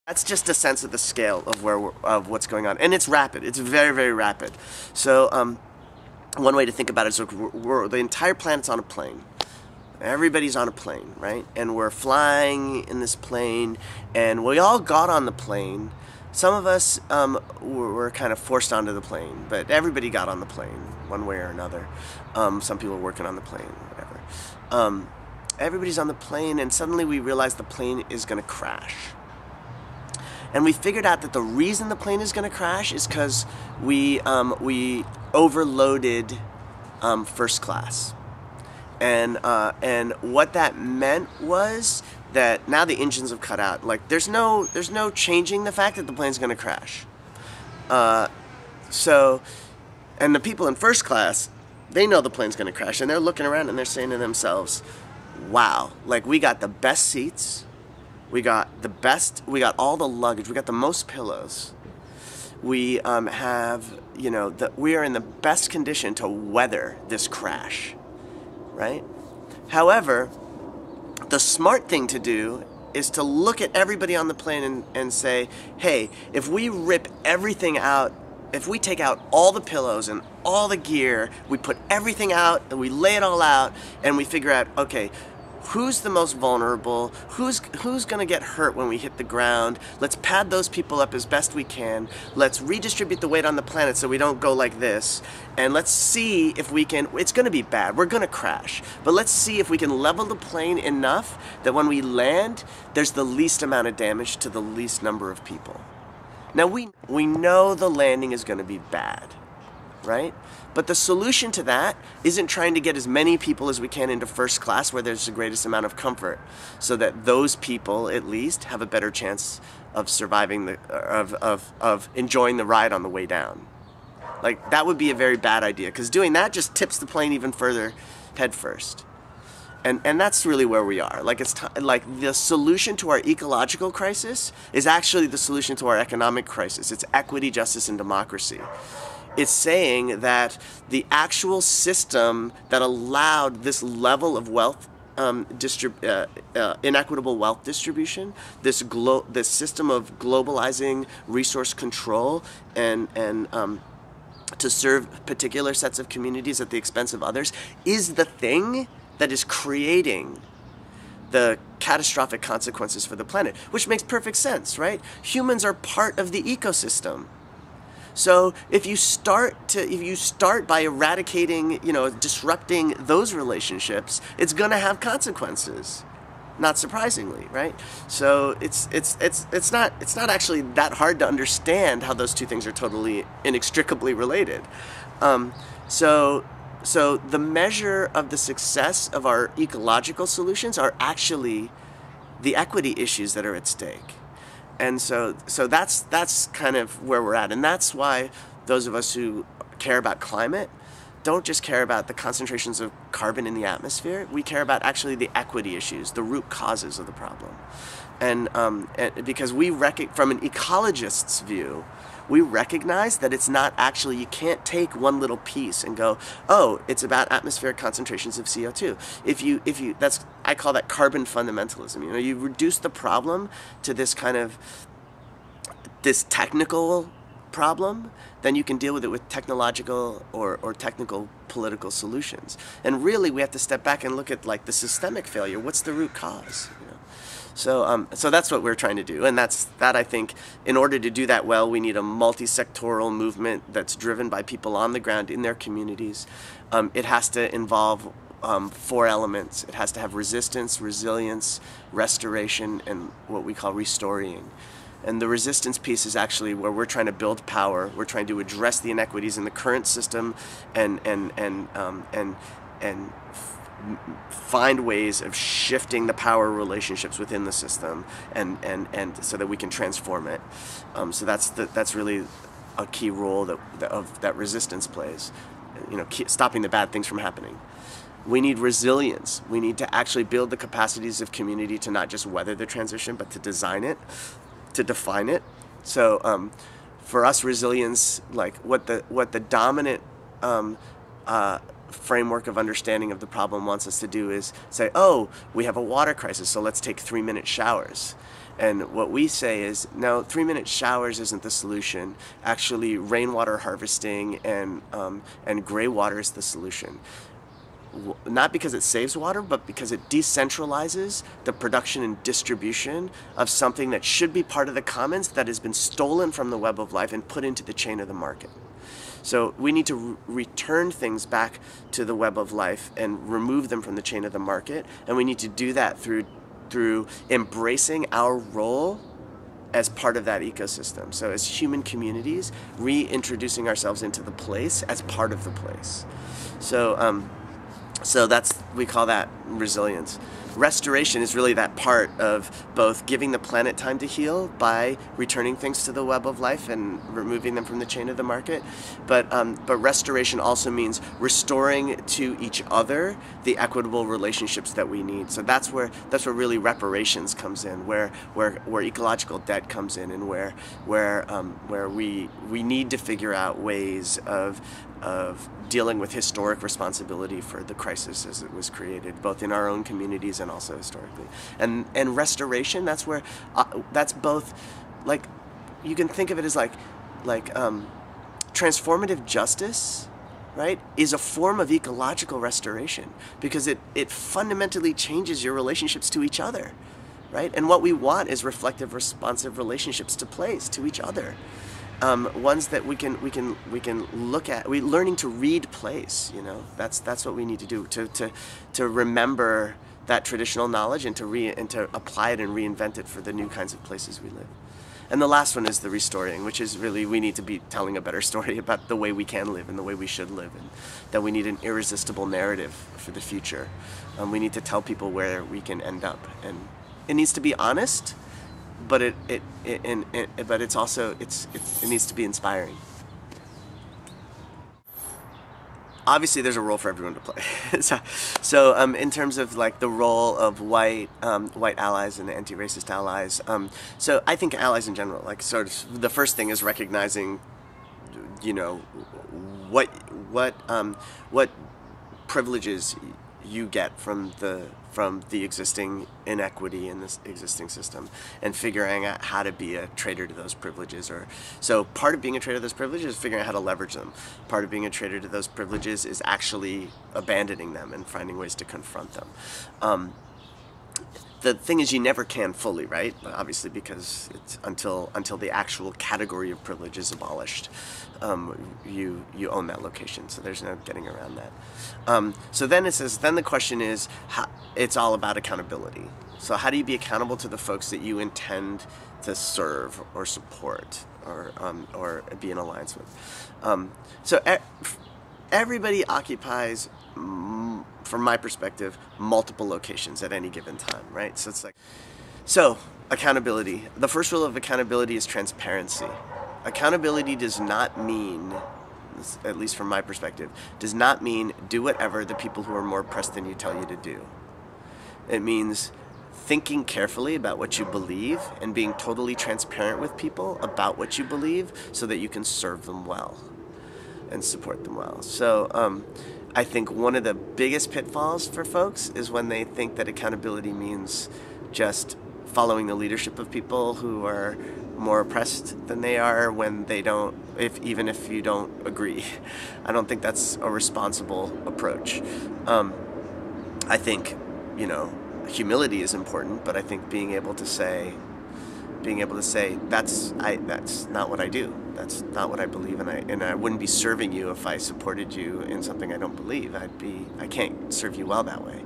That's just a sense of the scale of of what's going on, and it's rapid. It's very, very rapid. So one way to think about it is the entire planet's on a plane. Everybody's on a plane, right? And we're flying in this plane, and we all got on the plane. Some of us were kind of forced onto the plane, but everybody got on the plane one way or another. Some people were working on the plane, whatever. Everybody's on the plane, and suddenly we realize the plane is going to crash. And we figured out that the reason the plane is going to crash is because we overloaded first class. And what that meant was that now the engines have cut out. Like there's no changing the fact that the plane's going to crash. And the people in first class, they know the plane's going to crash, and they're looking around and they're saying to themselves, "Wow, like we got the best seats, we got all the luggage, we got the most pillows, we have, you know, we are in the best condition to weather this crash." Right? However, the smart thing to do is to look at everybody on the plane and say, hey, if we rip everything out, if we take out all the pillows and all the gear, we put everything out and we lay it all out and we figure out, okay, who's the most vulnerable, who's going to get hurt when we hit the ground, let's pad those people up as best we can, let's redistribute the weight on the planet so we don't go like this, and let's see if we can, it's going to be bad, we're going to crash, but let's see if we can level the plane enough that when we land, there's the least amount of damage to the least number of people. Now we know the landing is going to be bad, right? But the solution to that isn't trying to get as many people as we can into first class where there's the greatest amount of comfort, so that those people at least have a better chance of surviving of enjoying the ride on the way down. Like that would be a very bad idea, because doing that just tips the plane even further head first. And that's really where we are. Like like the solution to our ecological crisis is actually the solution to our economic crisis. It's equity, justice, and democracy. It's saying that the actual system that allowed this level of wealth, inequitable wealth distribution, this system of globalizing resource control and to serve particular sets of communities at the expense of others, is the thing that is creating the catastrophic consequences for the planet, which makes perfect sense, right? Humans are part of the ecosystem. So if you start by eradicating, you know, disrupting those relationships, it's going to have consequences, not surprisingly, right? So it's not actually that hard to understand how those two things are totally inextricably related. So the measure of the success of our ecological solutions are actually the equity issues that are at stake. And so that's kind of where we're at, and that's why those of us who care about climate don't just care about the concentrations of carbon in the atmosphere. We care about actually the equity issues, the root causes of the problem, and because from an ecologist's view, we recognize that it's not actually, you can't take one little piece and go, oh, it's about atmospheric concentrations of CO2. I call that carbon fundamentalism. You know, you reduce the problem to this technical problem, then you can deal with it with technological or technical political solutions. And really, we have to step back and look at like the systemic failure. What's the root cause? You know? So that's what we're trying to do, and that I think, in order to do that well, we need a multi-sectoral movement that's driven by people on the ground in their communities. It has to involve 4 elements. It has to have resistance, resilience, restoration, and what we call restoring. And the resistance piece is actually where we're trying to build power. We're trying to address the inequities in the current system and find ways of shifting the power relationships within the system, and so that we can transform it. So that's really a key role that resistance plays. You know, stopping the bad things from happening. We need resilience. We need to actually build the capacities of community to not just weather the transition, but to design it, to define it. So for us, resilience, like what the dominant framework of understanding of the problem wants us to do is say, oh, we have a water crisis, so let's take 3-minute showers. And what we say is, no, 3-minute showers isn't the solution. Actually, rainwater harvesting and gray water is the solution. Not because it saves water, but because it decentralizes the production and distribution of something that should be part of the commons that has been stolen from the web of life and put into the chain of the market. So we need to return things back to the web of life and remove them from the chain of the market, and we need to do that through embracing our role as part of that ecosystem. So as human communities, reintroducing ourselves into the place as part of the place. So we call that resilience. Restoration is really that part of both giving the planet time to heal by returning things to the web of life and removing them from the chain of the market. But restoration also means restoring to each other the equitable relationships that we need. So that's where really reparations comes in, where ecological debt comes in, and where we need to figure out ways of dealing with historic responsibility for the crisis as it was created, both in our own communities and also historically. And restoration, that's where that's both, like, you can think of it as like transformative justice, right, is a form of ecological restoration, because it fundamentally changes your relationships to each other, right? And what we want is reflective, responsive relationships to place, to each other. Ones that we can look at. We learning to read place. That's what we need to do to remember that traditional knowledge and to apply it and reinvent it for the new kinds of places we live. And the last one is the restoring, which is really, we need to be telling a better story about the way we can live and the way we should live, and that we need an irresistible narrative for the future. We need to tell people where we can end up, and it needs to be honest. But it needs to be inspiring. Obviously, there's a role for everyone to play. so in terms of like the role of white allies and anti-racist allies, so I think allies in general, like, sort of the first thing is recognizing, what privileges you get from the existing inequity in this existing system, and figuring out how to be a traitor to those privileges. So part of being a traitor to those privileges is figuring out how to leverage them. Part of being a traitor to those privileges is actually abandoning them and finding ways to confront them. The thing is, you never can fully, right? Obviously, because it's until the actual category of privilege is abolished, you own that location. So there's no getting around that. So then the question is, it's all about accountability. So how do you be accountable to the folks that you intend to serve or support or be in alliance with? So everybody occupies, from my perspective, multiple locations at any given time, right? So it's like, accountability. The first rule of accountability is transparency. Accountability does not mean, at least from my perspective, does not mean do whatever the people who are more oppressed than you tell you to do. It means thinking carefully about what you believe and being totally transparent with people about what you believe so that you can serve them well and support them well. So I think one of the biggest pitfalls for folks is when they think that accountability means just following the leadership of people who are more oppressed than they are when they don't, even if you don't agree. I don't think that's a responsible approach. I think, humility is important, but I think being able to say that's not what I do. That's not what I believe, and I wouldn't be serving you if I supported you in something I don't believe. I can't serve you well that way.